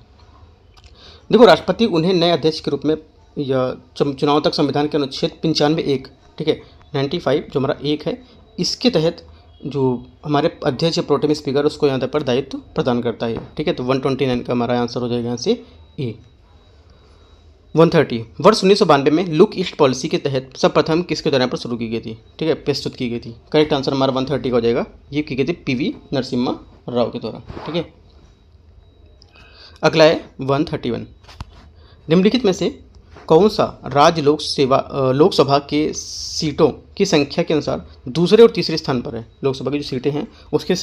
देखो, राष्ट्रपति उन्हें नए अध्यक्ष के रूप में या चुनाव तक संविधान के अनुच्छेद 95(1) ठीक है 95 जो हमारा 1 है, इसके तहत जो हमारे अध्यक्ष प्रोटेम स्पीकर उसको यहाँ पर दायित्व प्रदान करता है। ठीक है, तो 129 का हमारा आंसर हो जाएगा यहाँ से ए। 130 वर्ष 1992 में लुक ईस्ट पॉलिसी के तहत सर्वप्रथम किसके द्वारा पर शुरू की गई थी? ठीक है, प्रस्तुत की गई थी। करेक्ट आंसर हमारा 130 का हो जाएगा। ये की गई थी PV नरसिम्हा राव के द्वारा। ठीक है, अगला है 131 निम्नलिखित में से कौन सा राज्य लोकसभा के सीटों की संख्या के अनुसार दूसरे और तीसरे स्थान पर है? लोकसभा की जो सीटें हैं उसके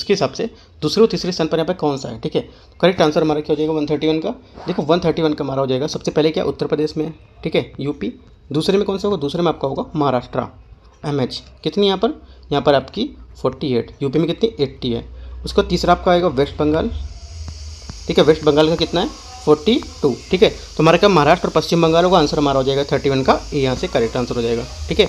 हिसाब से दूसरे और तीसरे स्थान पर यहाँ पे कौन सा है? ठीक है, करेक्ट आंसर हमारा क्या हो जाएगा 131 का। देखो 131 का हमारा हो जाएगा सबसे पहले क्या, उत्तर प्रदेश में, ठीक है, यूपी। दूसरे में कौन सा होगा? दूसरे में आपका होगा महाराष्ट्र, MH कितनी यहाँ पर आपकी 48, यूपी में कितनी 80 है। उसका तीसरा आपका आएगा वेस्ट बंगाल, ठीक है, वेस्ट बंगाल का कितना है 42, ठीक है। तो हमारा क्या महाराष्ट्र और पश्चिम बंगाल होगा, आंसर हमारा हो जाएगा 31 का, ये यहाँ से करेक्ट आंसर हो जाएगा, ठीक है।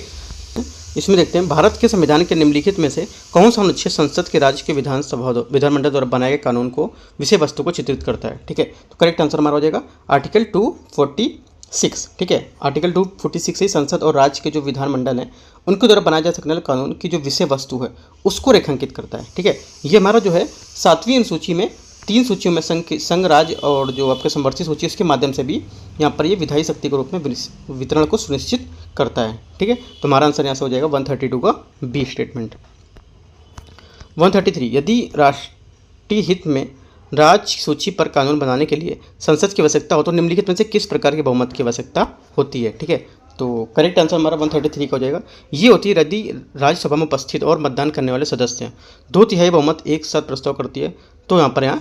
इसमें देखते हैं भारत के संविधान के निम्नलिखित में से कौन सा अनुच्छेद संसद के राज्य के विधानमंडल द्वारा बनाए गए कानून को विषय वस्तु को चित्रित करता है, ठीक है। तो करेक्ट आंसर हमारा हो जाएगा आर्टिकल 246, ठीक है। आर्टिकल 246 ही संसद और राज्य के जो विधानमंडल हैं उनके द्वारा बनाए जा सकने वाले कानून की जो विषय वस्तु है उसको रेखांकित करता है, ठीक है। ये हमारा जो है 7वीं अनुसूची में 3 सूचियों में संघ राज्य और जो आपके संवर्ती सूची उसके माध्यम से भी यहाँ पर ये विधायी शक्ति के रूप में वितरण को सुनिश्चित करता है, ठीक है। तो हमारा आंसर यहाँ से हो जाएगा 132 का बी स्टेटमेंट। 133, यदि राष्ट्रीय हित में राज्य सूची पर कानून बनाने के लिए संसद की आवश्यकता हो तो निम्नलिखित में से किस प्रकार के बहुमत की आवश्यकता होती है, ठीक है। तो करेक्ट आंसर हमारा 133 का हो जाएगा। ये होती है यदि राज्यसभा में उपस्थित और मतदान करने वाले सदस्य हैं 2/3 बहुमत एक साथ प्रस्ताव करती है तो यहाँ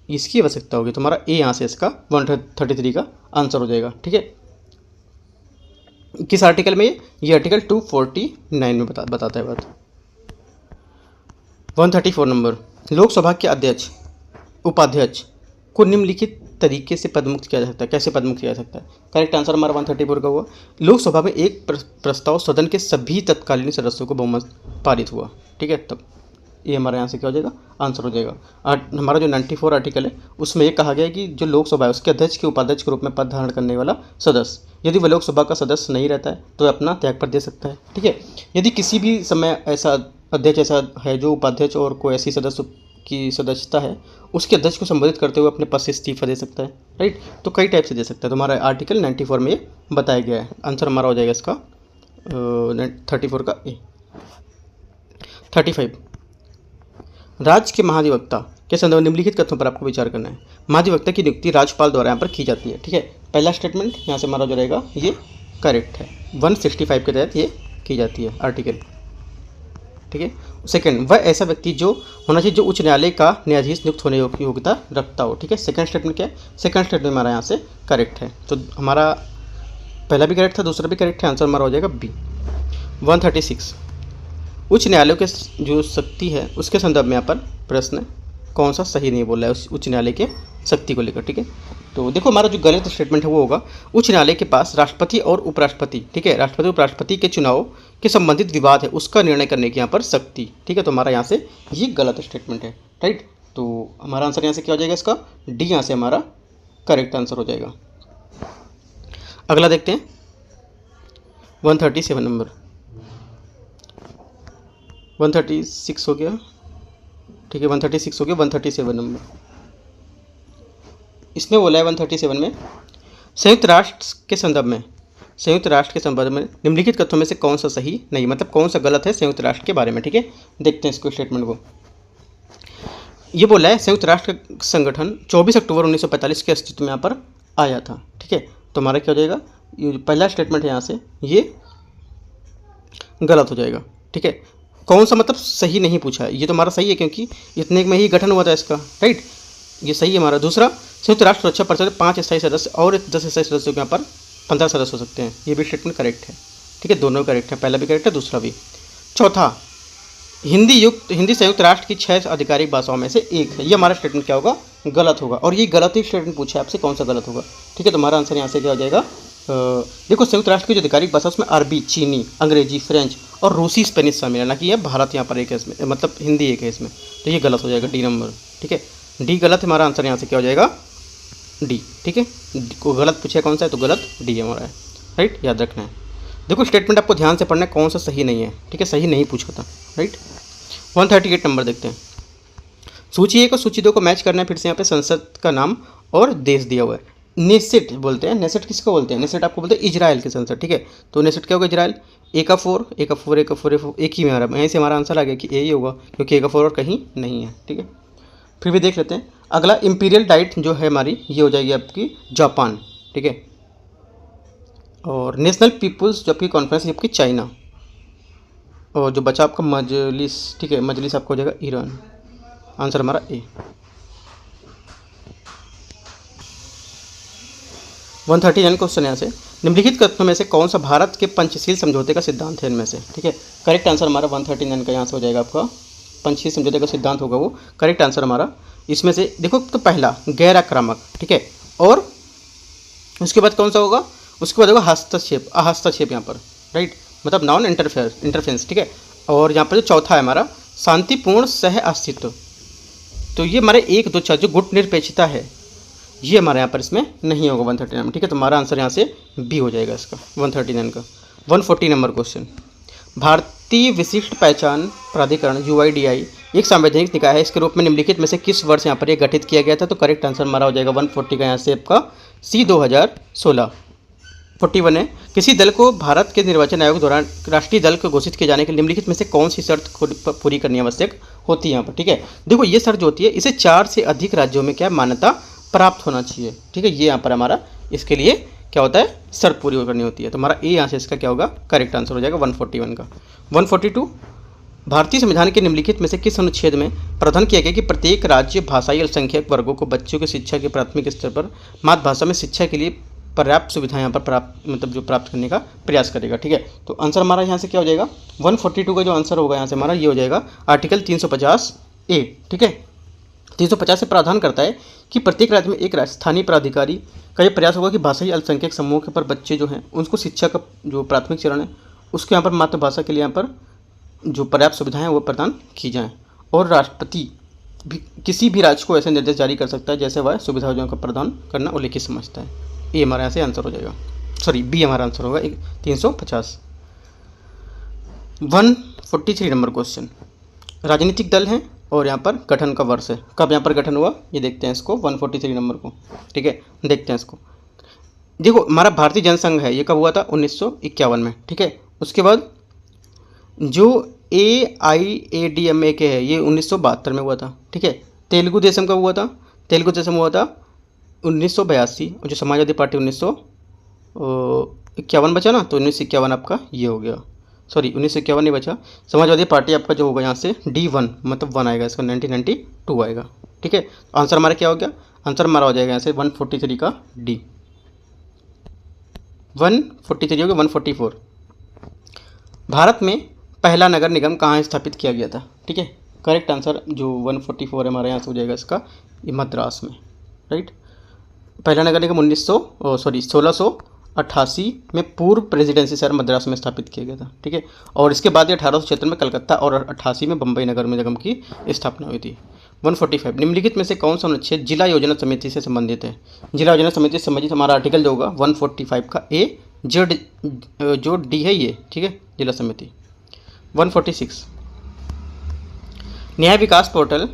इसकी आवश्यकता होगी। तो हमारा ए यहाँ से इसका 133 का आंसर हो जाएगा, ठीक है। किस आर्टिकल में? ये आर्टिकल 249 में बताता है बात। 134 नंबर, लोकसभा के अध्यक्ष उपाध्यक्ष को निम्नलिखित तरीके से पदमुक्त किया जा सकता है। कैसे पदमुक्त किया जा सकता है? करेक्ट आंसर हमारा 134 का हुआ। लोकसभा में एक प्रस्ताव सदन के सभी तत्कालीन सदस्यों को बहुमत पारित हुआ, ठीक है। तब ये हमारे यहाँ से क्या हो जाएगा, आंसर हो जाएगा। हमारा जो 94 आर्टिकल है उसमें ये कहा गया है कि जो लोकसभा है उसके अध्यक्ष के उपाध्यक्ष के रूप में पद धारण करने वाला सदस्य यदि वह लोकसभा का सदस्य नहीं रहता है तो अपना त्यागपत्र दे सकता है, ठीक है। यदि किसी भी समय ऐसा अध्यक्ष ऐसा है जो उपाध्यक्ष और कोई ऐसी सदस्य की सदस्यता है उसके अध्यक्ष को संबोधित करते हुए अपने पद से इस्तीफा दे सकता है, राइट। तो कई टाइप से दे सकता है। तो हमारा आर्टिकल 94 में ये बताया गया है। आंसर हमारा हो जाएगा इसका 34 का ए। 35, राज्य के महाधिवक्ता के संदर्भ निम्नलिखित कथनों पर आपको विचार करना है। महाधिवक्ता की नियुक्ति राज्यपाल द्वारा यहाँ पर की जाती है, ठीक है। पहला स्टेटमेंट यहाँ से हमारा जो रहेगा ये करेक्ट है। 165 के तहत ये की जाती है आर्टिकल, ठीक है। सेकंड, वह ऐसा व्यक्ति जो होना चाहिए जो उच्च न्यायालय का न्यायाधीश नियुक्त होने की योग्यता रखता हो, ठीक है। सेकंड स्टेटमेंट क्या है? सेकंड स्टेटमेंट हमारा यहाँ से करेक्ट है। तो हमारा पहला भी करेक्ट था, दूसरा भी करेक्ट है, आंसर हमारा हो जाएगा बी। 136, उच्च न्यायालय के जो शक्ति है उसके संदर्भ में यहाँ पर प्रश्न कौन सा सही नहीं बोल रहा है उस उच्च न्यायालय के शक्ति को लेकर, ठीक है। तो देखो हमारा जो गलत स्टेटमेंट है वो होगा उच्च न्यायालय के पास राष्ट्रपति और उपराष्ट्रपति, ठीक है, राष्ट्रपति उपराष्ट्रपति के चुनाव के संबंधित विवाद है उसका निर्णय करने की यहाँ पर शक्ति, ठीक है। तो हमारा यहाँ से ये गलत स्टेटमेंट है, राइट। तो हमारा आंसर यहाँ से क्या हो जाएगा इसका डी, यहाँ से हमारा करेक्ट आंसर हो जाएगा। अगला देखते हैं 137 नंबर, 136 हो गया, ठीक है, 136 हो गया। 137 नंबर, इसमें बोला है 137 में संयुक्त राष्ट्र के संदर्भ में निम्नलिखित कथनों में से कौन सा सही नहीं, मतलब कौन सा गलत है संयुक्त राष्ट्र के बारे में, ठीक है। देखते हैं इसको स्टेटमेंट को। ये बोला है संयुक्त राष्ट्र संगठन 24 अक्टूबर 1945 के अस्तित्व में यहाँ पर आया था, ठीक है। तो हमारा क्या हो जाएगा, ये पहला स्टेटमेंट है यहाँ से ये गलत हो जाएगा, ठीक है। कौन सा मतलब सही नहीं पूछा है, ये तो हमारा सही है क्योंकि इतने में ही गठन हुआ था इसका, राइट, ये सही है हमारा। दूसरा, संयुक्त राष्ट्र सुरक्षा परिषद 5 स्थायी सदस्य और 10 स्थायी सदस्यों के यहाँ पर 15 सदस्य हो सकते हैं, ये भी स्टेटमेंट करेक्ट है, ठीक है, दोनों करेक्ट है, पहला भी करेक्ट है दूसरा भी। चौथा, हिंदी संयुक्त राष्ट्र की 6 आधिकारिक भाषाओं में से एक है, ये हमारा स्टेटमेंट क्या होगा, गलत होगा। और ये गलत ही स्टेटमेंट पूछा है आपसे, कौन सा गलत होगा, ठीक है। तो हमारा आंसर यहाँ से क्या हो जाएगा, देखो संयुक्त राष्ट्र की जो आधिकारिक भाषा उसमें अरबी, चीनी, अंग्रेजी, फ्रेंच और रूसी स्पेनिश शामिल है, ना कि ये भारत यहाँ पर एक है इसमें, मतलब हिंदी एक है इसमें, तो ये गलत हो जाएगा डी नंबर, ठीक है। डी गलत है, हमारा आंसर यहाँ से क्या हो जाएगा डी, ठीक है। को गलत पूछा कौन सा है, तो गलत डी हमारा है, राइट, याद रखना है। देखो स्टेटमेंट आपको ध्यान से पढ़ना है कौन सा सही नहीं है, ठीक है, सही नहीं पूछा था, राइट। 138 नंबर देखते हैं। सूची 1 और सूची 2 को मैच करना है, फिर से यहाँ पे संसद का नाम और देश दिया हुआ है। नेसेट बोलते हैं, नेसेट किसको बोलते हैं, नेसेट आपको बोलते हैं इजराइल की संसद, ठीक है। तो नेसेट क्या होगा, इजराइल। ए का 4 एक ही में आ रहा है, यहीं से हमारा आंसर आ गया कि ए ही होगा क्योंकि ए का 4 और कहीं नहीं है, ठीक है। फिर भी देख लेते हैं अगला, इंपीरियल डाइट जो है हमारी, ये हो जाएगी आपकी जापान, ठीक है। और नेशनल पीपुल्स जबकि कॉन्फ्रेंस जबकि चाइना, और जो बचा आपका मजलिस, ठीक है, मजलिस आपका हो जाएगा ईरान। आंसर हमारा ए। 139 क्वेश्चन यहाँ से, निम्नलिखित कथनों में से कौन सा भारत के पंचशील समझौते का सिद्धांत है इनमें से, ठीक है। करेक्ट आंसर हमारा 139 का यहाँ से हो जाएगा आपका पंचशील समझौते का सिद्धांत होगा वो करेक्ट आंसर हमारा। इसमें से देखो तो पहला गैर आक्रामक, ठीक है, और उसके बाद कौन सा होगा, उसके बाद होगा हस्तक्षेप, हस्तक्षेप यहाँ पर, राइट, मतलब नॉन इंटरफेरेंस, ठीक है। और यहाँ पर जो चौथा है हमारा शांतिपूर्ण सह अस्तित्व, तो ये हमारे 1 2 4 जो गुट निरपेक्षता है ये हमारे यहाँ पर इसमें नहीं होगा 139 में, ठीक है। तो हमारा आंसर यहाँ से बी हो जाएगा इसका 139 का। 140 नंबर क्वेश्चन, भारतीय विशिष्ट पहचान प्राधिकरण UIDAI एक संवैधानिक निकाय है, इसके रूप में निम्नलिखित में से किस वर्ष यहाँ पर ये गठित किया गया था। तो करेक्ट आंसर हमारा हो जाएगा 140 का यहाँ से आपका सी 2016। 41 है, किसी दल को भारत के निर्वाचन आयोग द्वारा राष्ट्रीय दल को घोषित किए जाने के निम्नलिखित में से कौन सी शर्त पूरी करनी आवश्यक होती है यहाँ पर, ठीक है। देखो ये शर्त जो होती है इसे 4 से अधिक राज्यों में क्या मान्यता प्राप्त होना चाहिए, ठीक है। ये यहाँ पर हमारा इसके लिए क्या होता है, शर्त पूरी करनी होती है। तो हमारा ए यहाँ से इसका क्या होगा, करेक्ट आंसर हो जाएगा 141 का। 142, भारतीय संविधान के निम्नलिखित में से किस अनुच्छेद में प्रावधान किया गया कि प्रत्येक राज्य भाषाई अल्पसंख्यक वर्गों को बच्चों की शिक्षा के प्राथमिक स्तर पर मातृभाषा में शिक्षा के लिए पर्याप्त सुविधाएं यहाँ पर प्राप्त करने का प्रयास करेगा, ठीक है। तो आंसर हमारा यहाँ से क्या हो जाएगा 142 का जो आंसर होगा यहाँ से हमारा ये हो जाएगा आर्टिकल 350A, ठीक है। 350 से प्रावधान करता है कि प्रत्येक राज्य में एक स्थानीय प्राधिकारी का ये प्रयास होगा कि भाषाई अल्पसंख्यक समूह के पर बच्चे जो हैं उनको शिक्षा का जो प्राथमिक चरण है उसके यहाँ पर मातृभाषा के लिए यहाँ पर जो पर्याप्त सुविधाएं वो प्रदान की जाएं, और राष्ट्रपति भी किसी भी राज्य को ऐसे निर्देश जारी कर सकता है जैसे वह सुविधाओं का प्रदान करना उल्लेखित समझता है। ए हमारे यहाँ से आंसर हो जाएगा, सॉरी बी हमारा आंसर होगा 350। 143 नंबर क्वेश्चन, राजनीतिक दल हैं और यहाँ पर गठन का वर्ष है, कब यहाँ पर गठन हुआ ये देखते हैं इसको 143 नंबर को, ठीक है। देखते हैं इसको, देखो हमारा भारतीय जनसंघ है ये कब हुआ था 1951 में, ठीक है। उसके बाद जो AIADMA के है ये 1972 में हुआ था, ठीक है। तेलुगु देशम कब हुआ था, तेलुगु देशम हुआ था 1982, और जो समाजवादी पार्टी 1951 बचा ना, तो 1951 आपका ये हो गया, सॉरी 1951 नहीं बचा, समाजवादी पार्टी आपका जो होगा यहाँ से D1 मतलब 1 आएगा इसका 1992 आएगा, ठीक है। आंसर हमारा क्या हो गया, आंसर हमारा हो जाएगा यहाँ से 143 का D। 143 हो गया। 144, भारत में पहला नगर निगम कहाँ स्थापित किया गया था, ठीक है। करेक्ट आंसर जो 144 है हमारे यहाँ से हो जाएगा इसका ये मद्रास में, राइट। पहला नगर निगम 1688 में पूर्व प्रेसिडेंसी शहर मद्रास में स्थापित किया गया था, ठीक है। और इसके बाद 1876 में कलकत्ता और 88 में बम्बई नगर में निगम की स्थापना हुई थी। 145, निम्नलिखित में से कौन सा अनुच्छेद जिला योजना समिति से संबंधित है। जिला योजना समिति से संबंधित हमारा आर्टिकल जो होगा 145 का ए जो डी है ये, ठीक है, जिला समिति। 146, न्याय विकास पोर्टल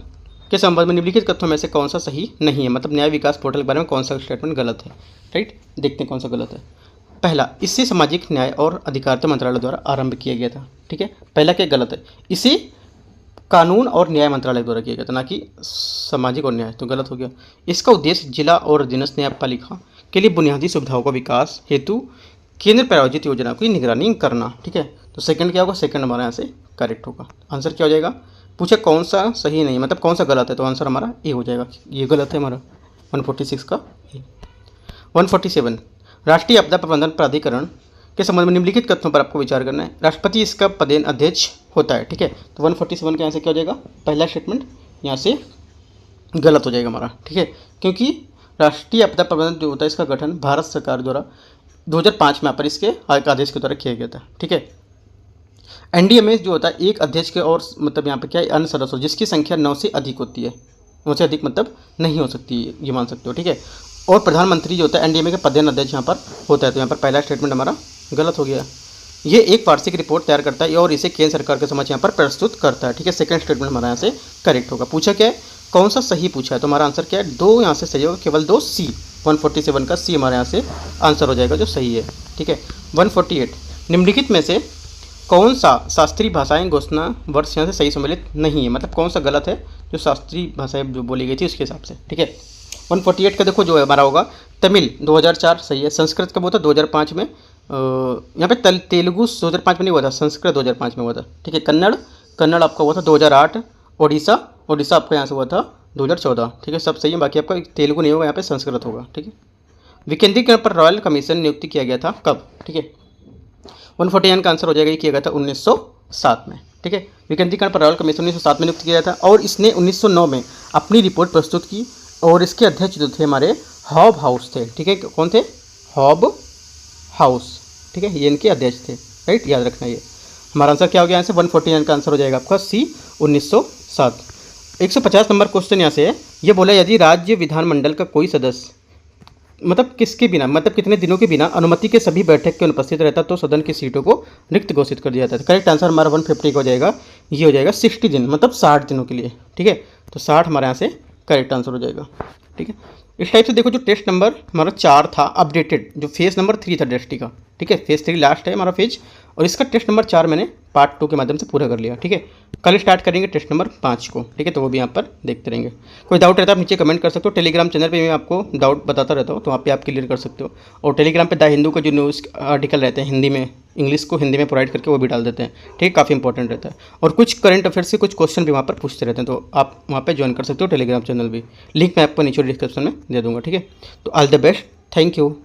के संबंध में निम्नलिखित कथनों में से कौन सा सही नहीं है, मतलब न्याय विकास पोर्टल के बारे में कौन सा स्टेटमेंट गलत है, राइट। देखते हैं कौन सा गलत है। पहला, इसे सामाजिक न्याय और अधिकारिता मंत्रालय द्वारा आरंभ किया गया था, ठीक है। पहला क्या गलत है, इसे कानून और न्याय मंत्रालय द्वारा किया गया था, ना कि सामाजिक और न्याय, तो गलत हो गया। इसका उद्देश्य जिला और अधीनस्थ न्यायपालिका के लिए बुनियादी सुविधाओं का विकास हेतु केंद्र प्रायोजित योजना की निगरानी करना, ठीक है। तो सेकंड क्या होगा, सेकंड हमारा यहाँ से करेक्ट होगा। आंसर क्या हो जाएगा, पूछा कौन सा सही नहीं मतलब कौन सा गलत है, तो आंसर हमारा ए हो जाएगा, ये गलत है हमारा 146 का ए। 147, राष्ट्रीय आपदा प्रबंधन प्राधिकरण के संबंध में निम्नलिखित कथनों पर आपको विचार करना है। राष्ट्रपति इसका पदेन अध्यक्ष होता है, ठीक है। तो 147 के यहाँ से क्या हो जाएगा, पहला स्टेटमेंट यहाँ से गलत हो जाएगा हमारा, ठीक है, क्योंकि राष्ट्रीय आपदा प्रबंधन जो होता है इसका गठन भारत सरकार द्वारा 2005 में यहाँ पर इसके आदेश के द्वारा किया गया था, ठीक है। NDMA जो होता है एक अध्यक्ष के और मतलब यहाँ पे क्या है अन्य सदस्य जिसकी संख्या 9 से अधिक होती है, 9 से अधिक मतलब नहीं हो सकती है, ये मान सकते हो, ठीक है। और प्रधानमंत्री जो होता है NDMA के पदेन अध्यक्ष यहाँ पर होता है, तो यहाँ पर पहला स्टेटमेंट हमारा गलत हो गया। ये एक वार्षिक रिपोर्ट तैयार करता है और इसे केंद्र सरकार के समक्ष यहाँ पर प्रस्तुत करता है, ठीक है। सेकंड स्टेटमेंट हमारा यहाँ से करेक्ट होगा। पूछा क्या है, कौन सा सही पूछा है, तो हमारा आंसर क्या है, 2 यहाँ से सही होगा, केवल 2 सी। 147 का सी हमारे यहाँ से आंसर हो जाएगा जो सही है, ठीक है। 148, निम्नलिखित में से कौन सा शास्त्रीय भाषाएं घोषणा वर्ष यहाँ से सही सम्मिलित नहीं है, मतलब कौन सा गलत है जो शास्त्रीय भाषाएं जो बोली गई थी उसके हिसाब से, ठीक है। 148 का देखो जो है हमारा होगा तमिल 2004 सही है, संस्कृत कब होता है 2005 में, यहाँ पे तेलुगु 2005 में नहीं हुआ था, संस्कृत 2005 में हुआ था। ठीक है, कन्नड़ आपका हुआ था 2008, ओडिशा आपका यहाँ से हुआ था 2014। ठीक है, सब सही है, बाकी आपका तेलुगु नहीं होगा, यहाँ पे संस्कृत होगा। ठीक है, विकेंद्रीकरण पर रॉयल कमीशन नियुक्ति किया गया था कब? ठीक है, 149 का आंसर हो जाएगा, ये किया गया था 1907 में। ठीक है, विकेंद्रीकरण पर रॉयल कमीशन 1907 में नियुक्त किया गया था और इसने 1909 में अपनी रिपोर्ट प्रस्तुत की और इसके अध्यक्ष जो थे हमारे हॉब हाउस थे। ठीक है, कौन थे? Hob house. ठीक है, ये इनके अध्यक्ष थे। राइट, याद रखना ये हमारा आंसर क्या हो गया? यहाँ से 149 का आंसर हो जाएगा आपका सी 1907। 150 नंबर क्वेश्चन यहाँ से है, ये बोला यदि राज्य विधानमंडल का कोई सदस्य मतलब किसके बिना, मतलब कितने दिनों के बिना अनुमति के सभी बैठक के अनुपस्थित रहता तो सदन की सीटों को रिक्त घोषित कर दिया जाता है। करेक्ट आंसर हमारा 150 का हो जाएगा, ये हो जाएगा 60 दिन, मतलब 60 दिनों के लिए। ठीक है, तो 60 हमारे यहाँ से करेक्ट आंसर हो जाएगा। ठीक है, इस टाइप से देखो, जो टेस्ट नंबर हमारा 4 था अपडेटेड, जो फेज नंबर 3 था दृष्टि का। ठीक है, फेज 3 लास्ट है हमारा फेज, और इसका टेस्ट नंबर 4 मैंने पार्ट 2 के माध्यम से पूरा कर लिया। ठीक है, कल स्टार्ट करेंगे टेस्ट नंबर 5 को। ठीक है, तो वो भी यहाँ पर देखते रहेंगे। कोई डाउट रहता है आप नीचे कमेंट कर सकते हो। टेलीग्राम चैनल पे मैं आपको डाउट बताता रहता हूँ, तो वहाँ पे आप क्लियर कर सकते हो। और टेलीग्राम पे द हिंदू का जो न्यूज़ आर्टिकल रहते हैं हिंदी में, इंग्लिश को हिंदी में प्रोवाइड करके वो भी डाल देते हैं। ठीक है, काफ़ी इंपॉर्टेंट रहता है। और कुछ करंट अफेयर्स से कुछ क्वेश्चन भी वहाँ पर पूछते रहते हैं, तो आप वहाँ पर ज्वाइन कर सकते हो टेलीग्राम चैनल भी। लिंक मैं आपको नीचे डिस्क्रिप्शन में दे दूँगा। ठीक है, तो all the best, thank you.